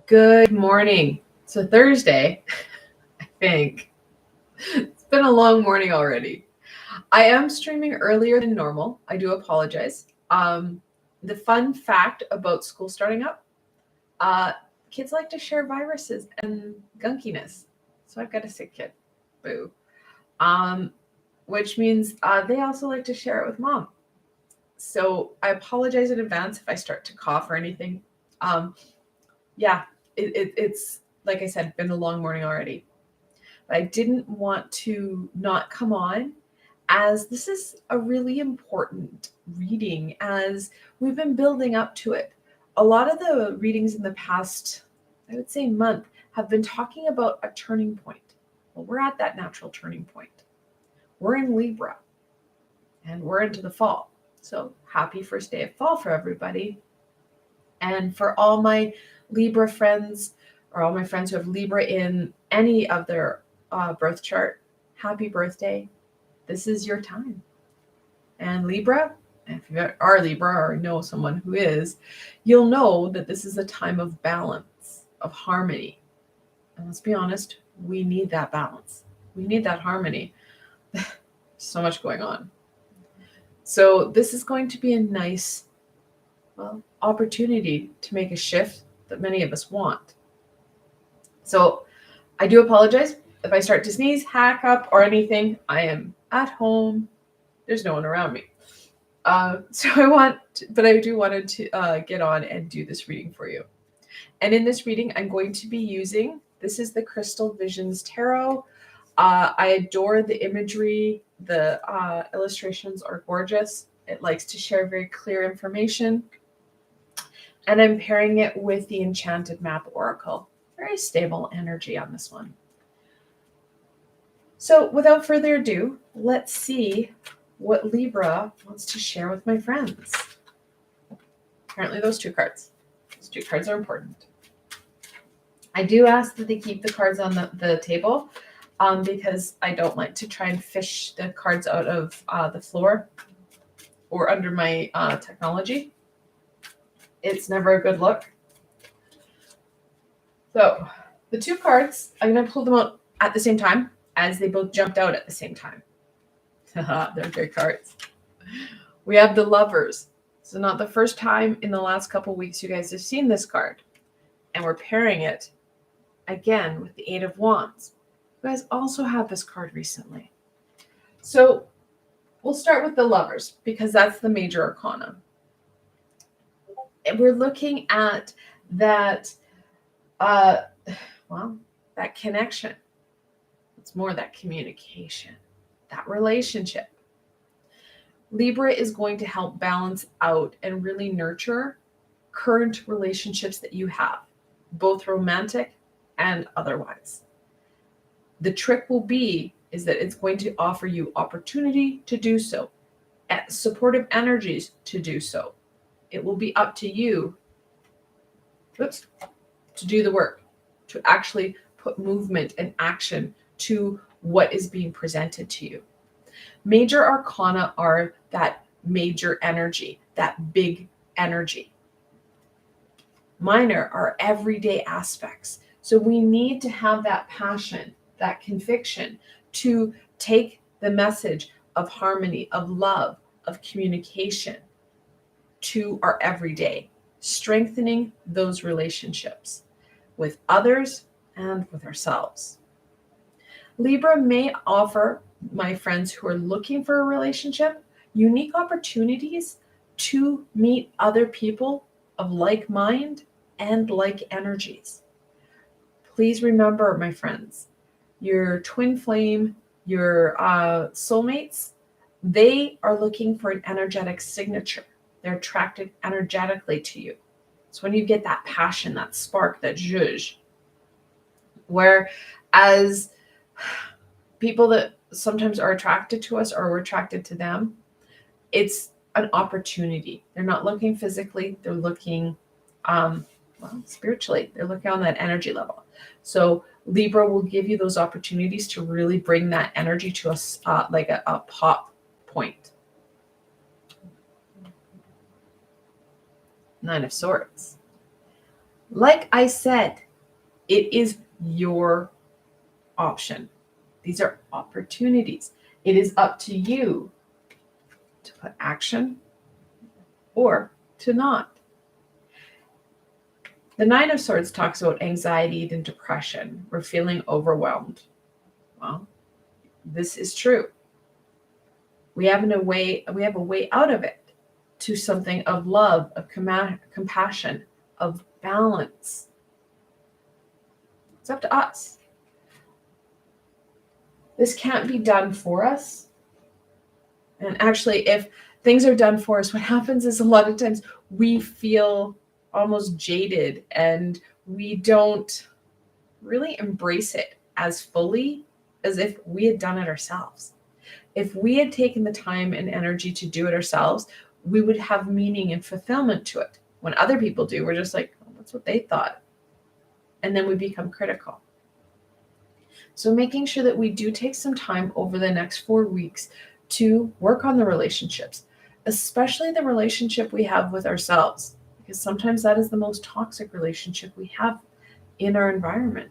Good morning. So Thursday, I think. It's been a long morning already. I am streaming earlier than normal. I do apologize. The fun fact about school starting up, uh, kids like to share viruses and gunkiness. So I've got a sick kid. Boo. Um, which means they also like to share it with mom. So I apologize in advance if I start to cough or anything. Um, yeah, it's like I said, been a long morning already. But I didn't want to not come on as this is a really important reading as we've been building up to it. A lot of the readings in the past, I would say month, have been talking about a turning point. Well, we're at that natural turning point. We're in Libra and we're into the fall. So happy first day of fall for everybody. And for all my Libra friends or all my friends who have Libra in any of their birth chart, happy birthday. This is your time. And Libra, if you are Libra or know someone who is, you'll know that this is a time of balance, of harmony. And let's be honest, we need that balance. We need that harmony. So much going on. So this is going to be a nice, opportunity to make a shift that many of us want. So I do apologize if I start to sneeze, hack up, or anything. I am at home. There's no one around me. So I do wanted to get on and do this reading for you. And in this reading, I'm going to be using, this is the Crystal Visions Tarot. I adore the imagery. The illustrations are gorgeous. It likes to share very clear information. And I'm pairing it with the Enchanted Map Oracle. Very stable energy on this one. So without further ado, let's see what Libra wants to share with my friends. Apparently those two cards. Those two cards are important. I do ask that they keep the cards on the table because I don't like to try and fish the cards out of the floor or under my technology. It's never a good look. So the two cards, I'm going to pull them out at the same time as they both jumped out at the same time. They're great cards. We have the Lovers. So not the first time in the last couple weeks you guys have seen this card. And we're pairing it again with the Eight of Wands. You guys also had this card recently. So we'll start with the Lovers because that's the major arcana. And we're looking at that, that connection. It's more that communication, that relationship. Libra is going to help balance out and really nurture current relationships that you have, both romantic and otherwise. The trick will be is that it's going to offer you opportunity to do so, supportive energies to do so. It will be up to you to do the work, to actually put movement and action to what is being presented to you. Major arcana are that major energy, that big energy. Minor are everyday aspects. So we need to have that passion, that conviction to take the message of harmony, of love, of communication to our everyday, strengthening those relationships with others and with ourselves. Libra may offer my friends who are looking for a relationship unique opportunities to meet other people of like mind and like energies. Please remember, my friends, your twin flame, your soulmates, they are looking for an energetic signature. They're attracted energetically to you. It's when you get that passion, that spark, that zhuzh. Whereas people that sometimes are attracted to us or we're attracted to them, it's an opportunity. They're not looking physically. They're looking spiritually. They're looking on that energy level. So Libra will give you those opportunities to really bring that energy to us like a pop point. Nine of Swords. Like I said, it is your option. These are opportunities. It is up to you to put action or to not. The Nine of Swords talks about anxiety and depression. We're feeling overwhelmed. Well, this is true. We have a way out of it to something of love, of compassion, of balance. It's up to us. This can't be done for us. And actually, if things are done for us, what happens is a lot of times we feel almost jaded and we don't really embrace it as fully as if we had done it ourselves. If we had taken the time and energy to do it ourselves, we would have meaning and fulfillment to it. When other people do, we're just like, oh, that's what they thought. And then we become critical. So making sure that we do take some time over the next 4 weeks to work on the relationships, especially the relationship we have with ourselves, because sometimes that is the most toxic relationship we have in our environment.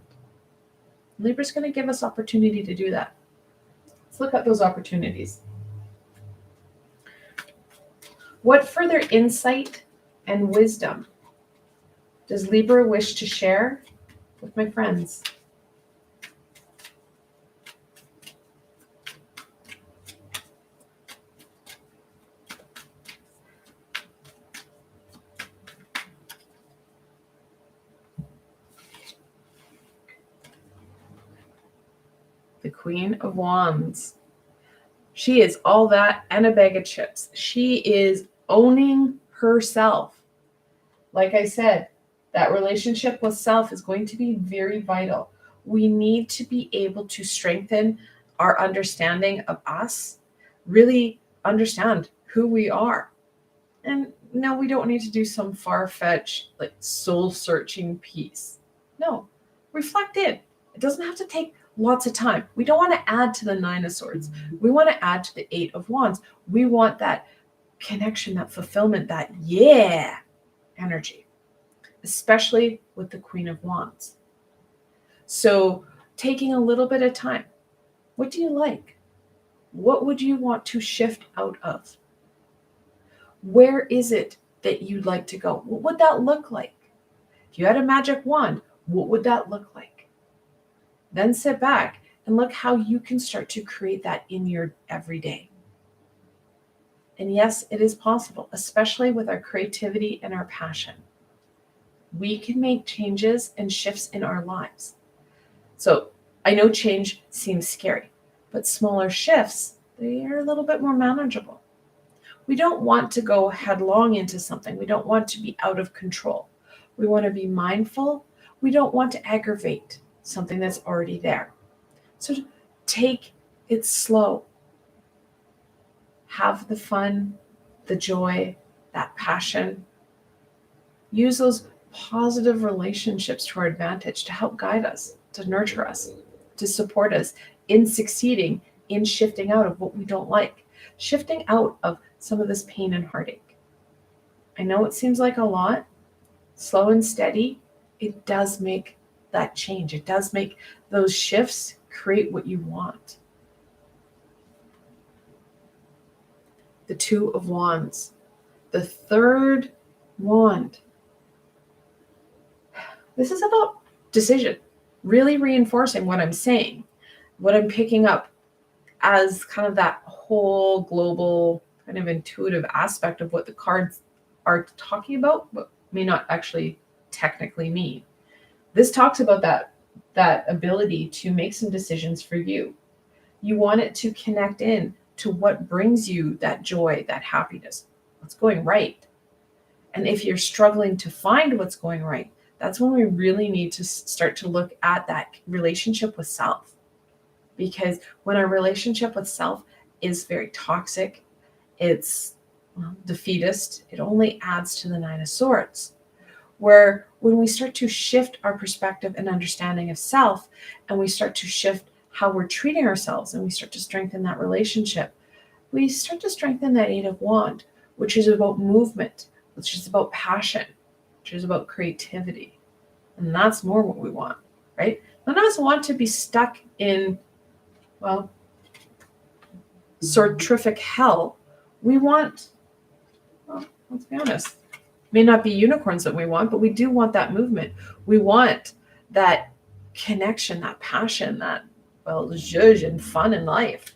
Libra's going to give us opportunity to do that. Let's look at those opportunities. What further insight and wisdom does Libra wish to share with my friends? The Queen of Wands. She is all that and a bag of chips. She is owning herself. Like I said, that relationship with self is going to be very vital. We need to be able to strengthen our understanding of us, really understand who we are. And no, we don't need to do some far-fetched, like soul-searching piece. No, reflect in. It doesn't have to take lots of time. We don't want to add to the Nine of Swords. We want to add to the Eight of Wands. We want that connection, that fulfillment, that energy, especially with the Queen of Wands. So taking a little bit of time. What do you like? What would you want to shift out of? Where is it that you'd like to go? What would that look like? If you had a magic wand, what would that look like? Then sit back and look how you can start to create that in your everyday. And yes, it is possible, especially with our creativity and our passion. We can make changes and shifts in our lives. So I know change seems scary, but smaller shifts, they are a little bit more manageable. We don't want to go headlong into something. We don't want to be out of control. We want to be mindful. We don't want to aggravate something that's already there. So take it slow. Have the fun, the joy, that passion. Use those positive relationships to our advantage to help guide us, to nurture us, to support us in succeeding, in shifting out of what we don't like, shifting out of some of this pain and heartache. I know it seems like a lot. Slow and steady, it does make that change. It does make those shifts create what you want. The Two of Wands. The third wand. This is about decision, really reinforcing what I'm saying, what I'm picking up as kind of that whole global kind of intuitive aspect of what the cards are talking about, but may not actually technically mean. This talks about that ability to make some decisions for you. You want it to connect in to what brings you that joy, that happiness, what's going right. And if you're struggling to find what's going right, that's when we really need to start to look at that relationship with self. Because when our relationship with self is very toxic, it's defeatist, it only adds to the Nine of Swords. Where when we start to shift our perspective and understanding of self, and we start to shift how we're treating ourselves, and we start to strengthen that relationship, we start to strengthen that Eight of Wands, which is about movement, which is about passion, which is about creativity. And that's more what we want, right? None of us want to be stuck in, well, sortrific hell. We want, well, let's be honest, may not be unicorns that we want, but we do want that movement. We want that connection, that passion, that, well, zhuzh and fun in life.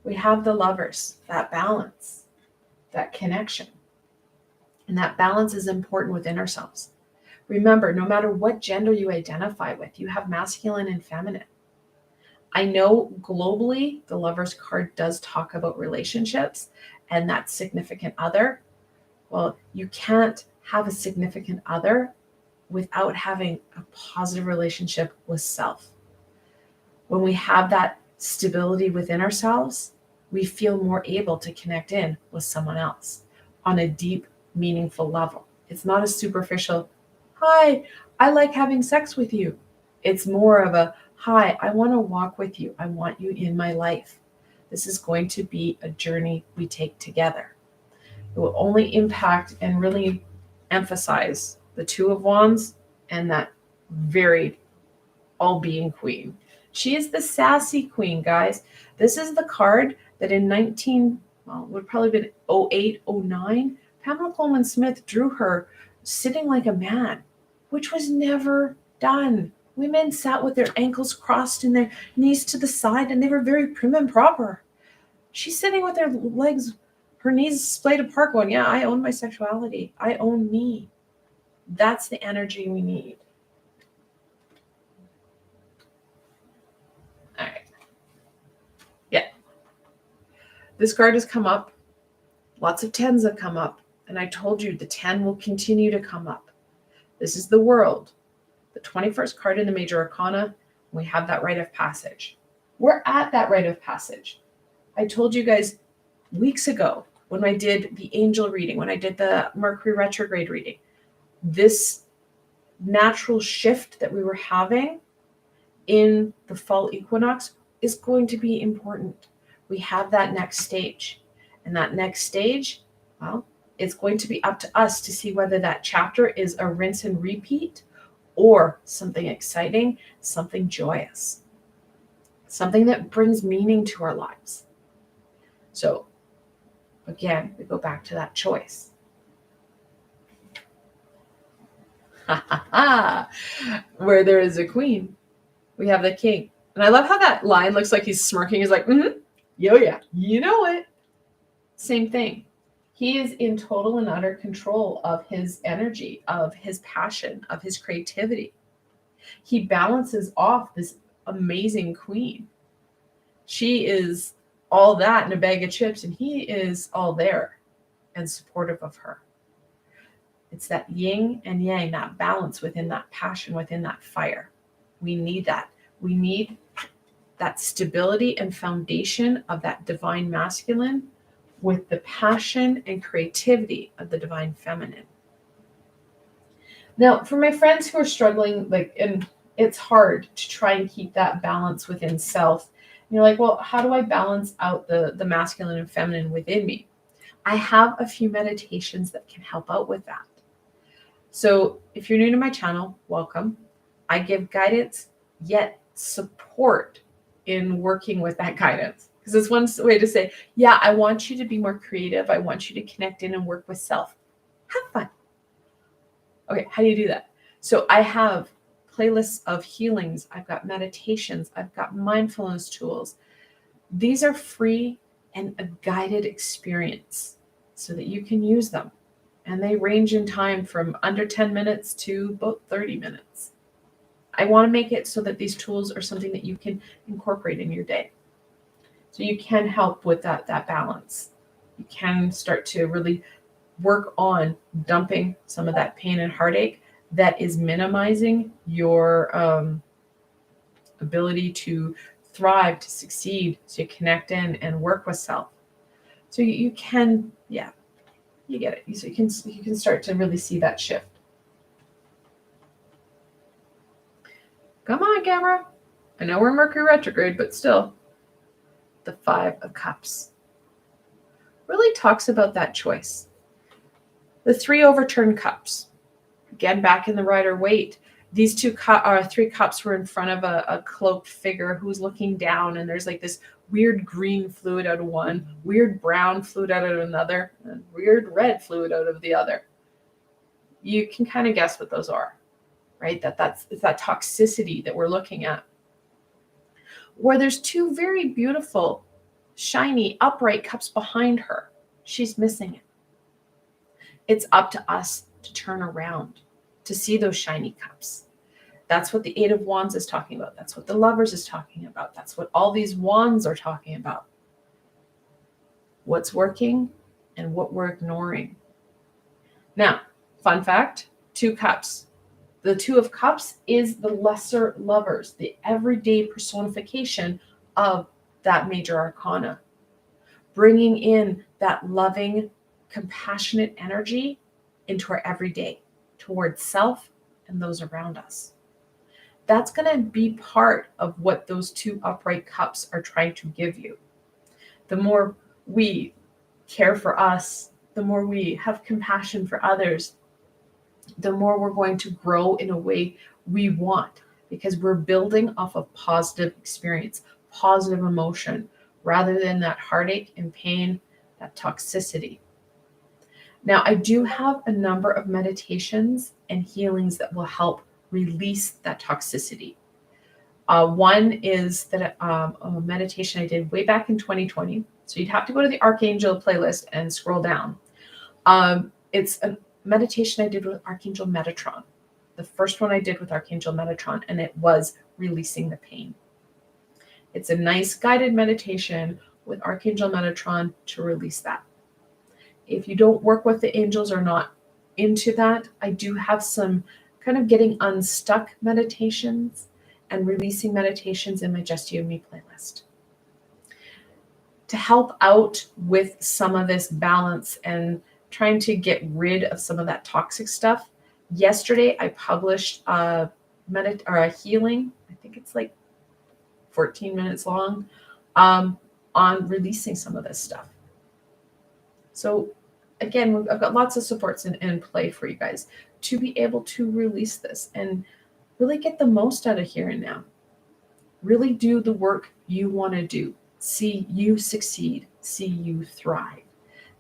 We have the lovers, that balance, that connection. And that balance is important within ourselves. Remember, no matter what gender you identify with, you have masculine and feminine. I know globally, the Lover's card does talk about relationships and that significant other. Well, you can't have a significant other without having a positive relationship with self. When we have that stability within ourselves, we feel more able to connect in with someone else on a deep, meaningful level. It's not a superficial, hi, I like having sex with you. It's more of a, hi, I want to walk with you. I want you in my life. This is going to be a journey we take together. It will only impact and really emphasize the Two of Wands and that very all-being queen. She is the sassy queen, guys. This is the card that in would probably been 08, 09, Pamela Coleman Smith drew her sitting like a man, which was never done. Women sat with their ankles crossed and their knees to the side, and they were very prim and proper. She's sitting with her legs, her knees splayed apart, going, yeah, I own my sexuality. I own me. That's the energy we need. All right. Yeah. This card has come up. Lots of 10s have come up. And I told you the 10 will continue to come up. This is the World. The 21st card in the Major Arcana. We have that rite of passage. We're at that rite of passage. I told you guys weeks ago when I did the angel reading, when I did the Mercury retrograde reading, this natural shift that we were having in the fall equinox is going to be important. We have that next stage. And that next stage, well, it's going to be up to us to see whether that chapter is a rinse and repeat or something exciting, something joyous, something that brings meaning to our lives. So again, we go back to that choice. Where there is a queen, we have the king. And I love how that lion looks like he's smirking. He's like, yo, yeah, you know it. Same thing. He is in total and utter control of his energy, of his passion, of his creativity. He balances off this amazing queen. She is all that in a bag of chips, and he is all there and supportive of her. It's that yin and yang, that balance within that passion, within that fire. We need that. We need that stability and foundation of that divine masculine with the passion and creativity of the divine feminine. Now, for my friends who are struggling, and it's hard to try and keep that balance within self. And you're like, well, how do I balance out the masculine and feminine within me? I have a few meditations that can help out with that. So if you're new to my channel, welcome. I give guidance, yet support in working with that guidance. Because it's one way to say, yeah, I want you to be more creative. I want you to connect in and work with self. Have fun. Okay, how do you do that? So I have playlists of healings. I've got meditations. I've got mindfulness tools. These are free and a guided experience so that you can use them. And they range in time from under 10 minutes to about 30 minutes. I want to make it so that these tools are something that you can incorporate in your day. So you can help with that balance. You can start to really work on dumping some of that pain and heartache that is minimizing your ability to thrive, to succeed, to connect in and work with self. So you can, yeah, you get it. So you can start to really see that shift. Come on, camera. I know we're Mercury retrograde, but still. The 5 of Cups really talks about that choice. The 3 overturned cups. Again, back in the Rider-Waite. These three cups were in front of a cloaked figure who's looking down, and there's like this weird green fluid out of one, weird brown fluid out of another, and weird red fluid out of the other. You can kind of guess what those are, right? It's that toxicity that we're looking at. Where there's two very beautiful, shiny, upright cups behind her. She's missing it. It's up to us to turn around, to see those shiny cups. That's what the Eight of Wands is talking about. That's what the Lovers is talking about. That's what all these wands are talking about. What's working and what we're ignoring. Now, fun fact, 2 cups. The Two of Cups is the lesser lovers, the everyday personification of that major arcana. Bringing in that loving, compassionate energy into our everyday towards self and those around us. That's going to be part of what those 2 upright cups are trying to give you. The more we care for us, the more we have compassion for others, the more we're going to grow in a way we want, because we're building off of positive experience, positive emotion, rather than that heartache and pain, that toxicity. Now, I do have a number of meditations and healings that will help release that toxicity. One is that a meditation I did way back in 2020. So you'd have to go to the Archangel playlist and scroll down. It's a meditation I did with Archangel Metatron. The first one I did with Archangel Metatron, and it was releasing the pain. It's a nice guided meditation with Archangel Metatron to release that. If you don't work with the angels or not into that, I do have some kind of getting unstuck meditations and releasing meditations in my Just You and Me playlist. To help out with some of this balance and trying to get rid of some of that toxic stuff, yesterday I published a healing, I think it's like 14 minutes long, on releasing some of this stuff. So again, I've got lots of supports in play for you guys to be able to release this and really get the most out of here and now. Really do the work you want to do. See you succeed. See you thrive.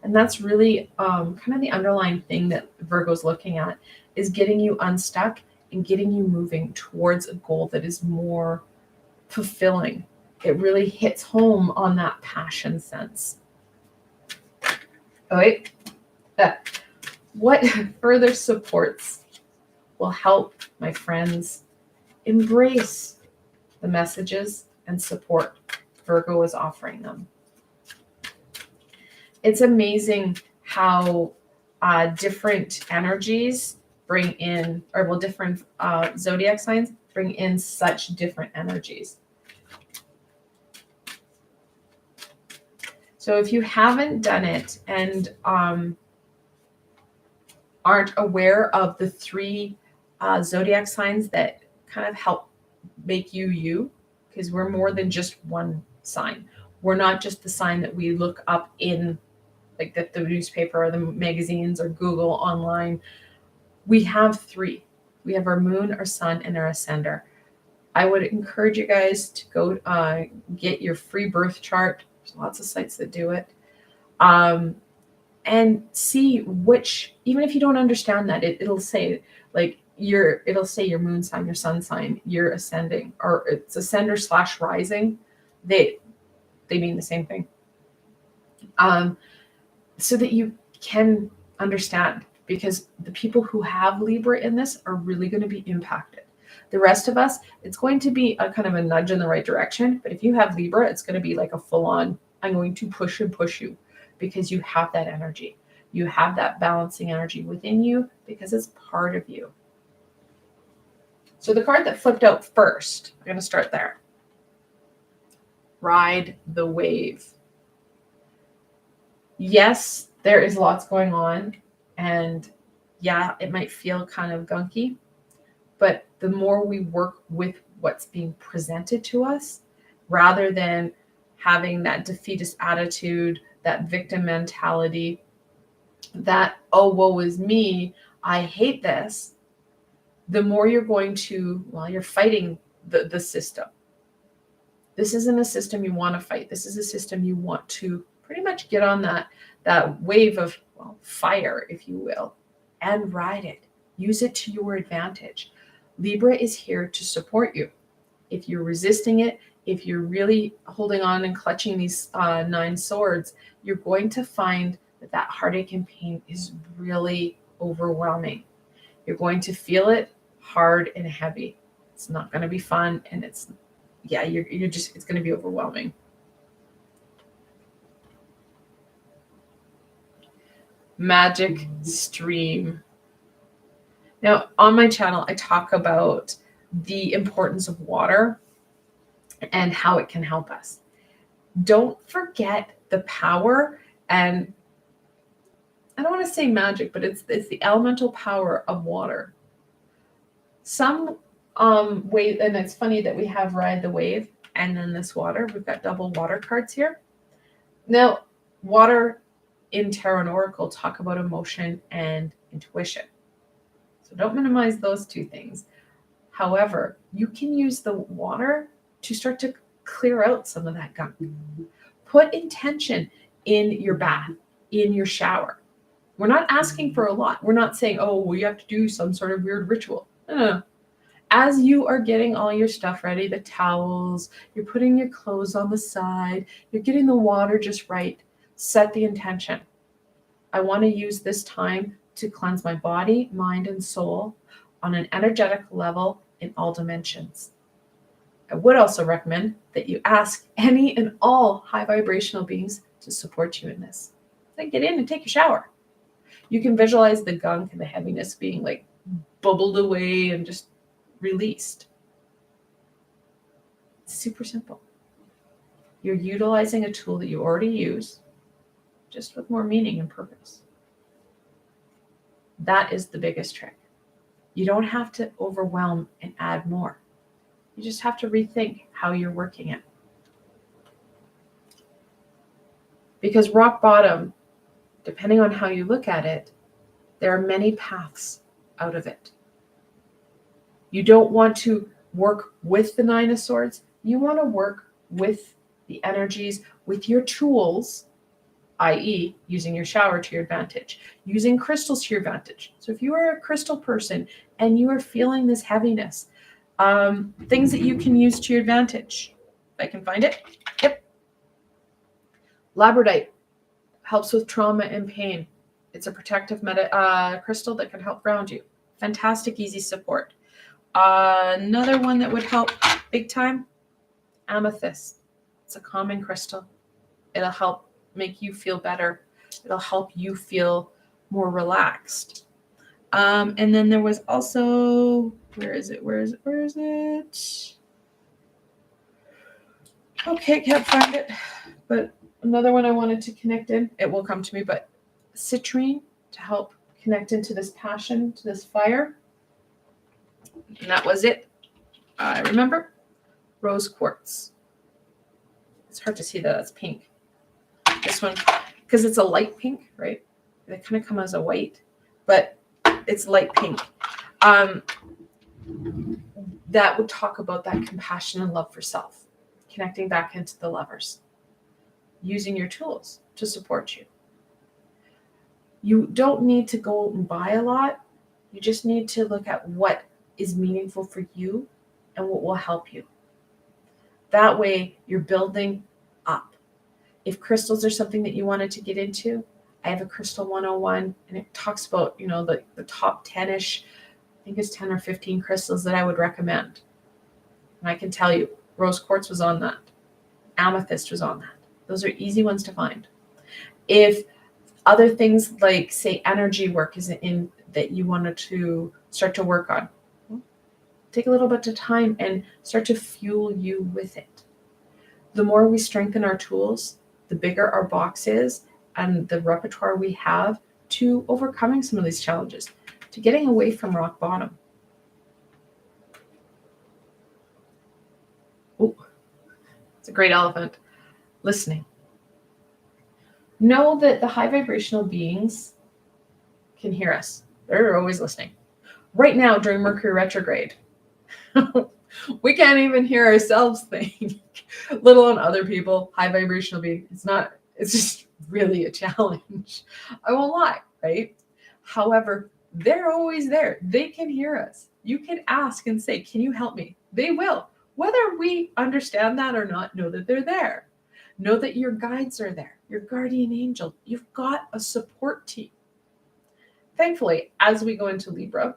And that's really kind of the underlying thing that Virgo's looking at, is getting you unstuck and getting you moving towards a goal that is more fulfilling. It really hits home on that passion sense. All right. What further supports will help my friends embrace the messages and support Virgo is offering them? It's amazing how different energies bring in, different zodiac signs bring in such different energies. So if you haven't done it and aren't aware of the 3 zodiac signs that kind of help make you, because we're more than just one sign. We're not just the sign that we look up in like the newspaper or the magazines or Google online. We have 3. We have our moon, our sun, and our ascender. I would encourage you guys to go get your free birth chart. There's lots of sites that do it. And see which, even if you don't understand that, it'll say like it'll say your moon sign, your sun sign, your ascending, or it's ascender / rising. They mean the same thing. So that you can understand, because the people who have Libra in this are really going to be impacted. The rest of us, it's going to be a kind of a nudge in the right direction. But if you have Libra, it's going to be like a full on, I'm going to push and push you, because you have that energy. You have that balancing energy within you because it's part of you. So the card that flipped out first, I'm going to start there. Ride the wave. Yes, there is lots going on. And yeah, it might feel kind of gunky. But the more we work with what's being presented to us, rather than having that defeatist attitude, that victim mentality, that, oh, woe is me, I hate this, the more you're going to, well, you're fighting the system. This isn't a system you want to fight. This is a system you want to pretty much get on that wave of, well, fire, if you will, and ride it. Use it to your advantage. Libra is here to support you. If you're resisting it, if you're really holding on and clutching these 9 swords, you're going to find that heartache and pain is really overwhelming. You're going to feel it hard and heavy. It's not going to be fun, and it's going to be overwhelming. Magic stream. Now, on my channel, I talk about the importance of water and how it can help us. Don't forget the power, and I don't want to say magic, but it's the elemental power of water. Some wave, and it's funny that we have Ride the Wave and then this water. We've got double water cards here. Now, water in Tarot and Oracle talk about emotion and intuition. So don't minimize those two things. However, you can use the water to start to clear out some of that gunk. Put intention in your bath, in your shower. We're not asking for a lot. We're not saying, oh, well, you have to do some sort of weird ritual. No. As you are getting all your stuff ready, the towels, you're putting your clothes on the side, you're getting the water just right, set the intention. I want to use this time to cleanse my body, mind, and soul on an energetic level in all dimensions. I would also recommend that you ask any and all high vibrational beings to support you in this. Then get in and take your shower. You can visualize the gunk and the heaviness being like bubbled away and just released. It's super simple. You're utilizing a tool that you already use, just with more meaning and purpose. That is the biggest trick. You don't have to overwhelm and add more. You just have to rethink how you're working it. Because rock bottom, depending on how you look at it, there are many paths out of it. You don't want to work with the 9 of Swords. You want to work with the energies, with your tools, i.e. using your shower to your advantage, using crystals to your advantage. So if you are a crystal person and you are feeling this heaviness, things that you can use to your advantage. If I can find it. Yep. Labradorite helps with trauma and pain. It's a protective crystal that can help ground you. Fantastic, easy support. Another one that would help big time, amethyst. It's a calming crystal. It'll help make you feel better. It'll help you feel more relaxed. And then there was also, where is it? Okay, can't find it. But another one I wanted to connect in, it will come to me, but citrine to help connect into this passion, to this fire. And that was it. I remember. Rose quartz. It's hard to see that it's pink. This one, because it's a light pink, right? They kind of come as a white, but it's light pink. That would talk about that compassion and love for self, connecting back into the lovers, using your tools to support you. You don't need to go and buy a lot. You just need to look at what is meaningful for you and what will help you. That way you're building up. If crystals are something that you wanted to get into, I have a Crystal 101 and it talks about, the top 10-ish, I think it's 10 or 15 crystals that I would recommend. And I can tell you, rose quartz was on that. Amethyst was on that. Those are easy ones to find. If other things like, say, energy work is in that you wanted to start to work on, take a little bit of time and start to fuel you with it. The more we strengthen our tools, the bigger our box is and the repertoire we have to overcoming some of these challenges, to getting away from rock bottom. Oh, it's a great elephant. Listening. Know that the high vibrational beings can hear us. They're always listening. right now during Mercury retrograde. We can't even hear ourselves think, let alone other people, high vibrational being. It's just really a challenge. I won't lie, right? However, they're always there. They can hear us. You can ask and say, can you help me? They will. Whether we understand that or not, know that they're there. Know that your guides are there, your guardian angel. You've got a support team. Thankfully, as we go into Libra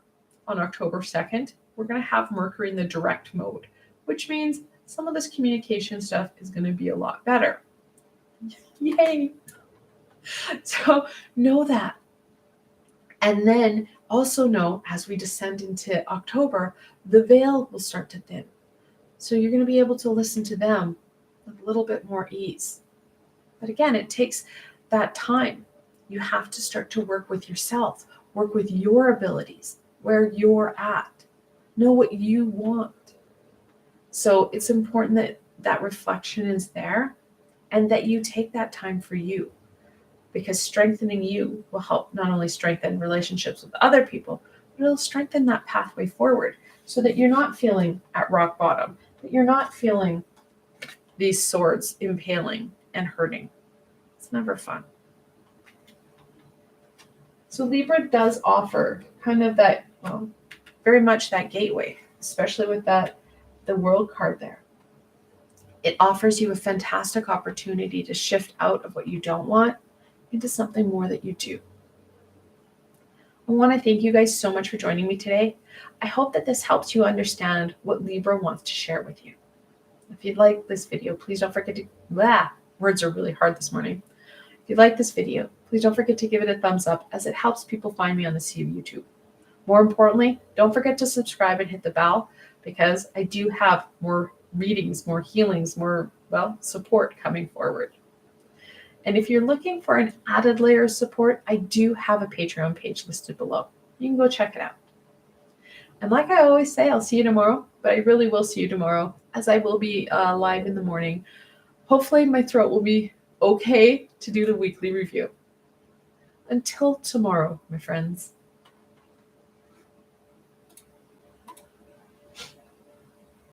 on October 2nd, we're going to have Mercury in the direct mode, which means some of this communication stuff is going to be a lot better. Yay! So know that. And then also know, as we descend into October, the veil will start to thin. So you're going to be able to listen to them with a little bit more ease. But again, it takes that time. You have to start to work with yourself, work with your abilities, where you're at, know what you want. So it's important that that reflection is there and that you take that time for you, because strengthening you will help not only strengthen relationships with other people, but it'll strengthen that pathway forward so that you're not feeling at rock bottom, that you're not feeling these swords impaling and hurting. It's never fun. So Libra does offer kind of that, well, very much that gateway, especially with the World card there. It offers you a fantastic opportunity to shift out of what you don't want into something more that you do. I want to thank you guys so much for joining me today. I hope that this helps you understand what Libra wants to share with you. If you'd like this video, please don't forget to, words are really hard this morning. If you like this video, please don't forget to give it a thumbs up, as it helps people find me on the sea of YouTube. More importantly, don't forget to subscribe and hit the bell, because I do have more readings, more healings, more, support coming forward. And if you're looking for an added layer of support, I do have a Patreon page listed below. You can go check it out. And like I always say, I'll see you tomorrow, but I really will see you tomorrow, as I will be live in the morning. Hopefully my throat will be okay to do the weekly review. Until tomorrow, my friends.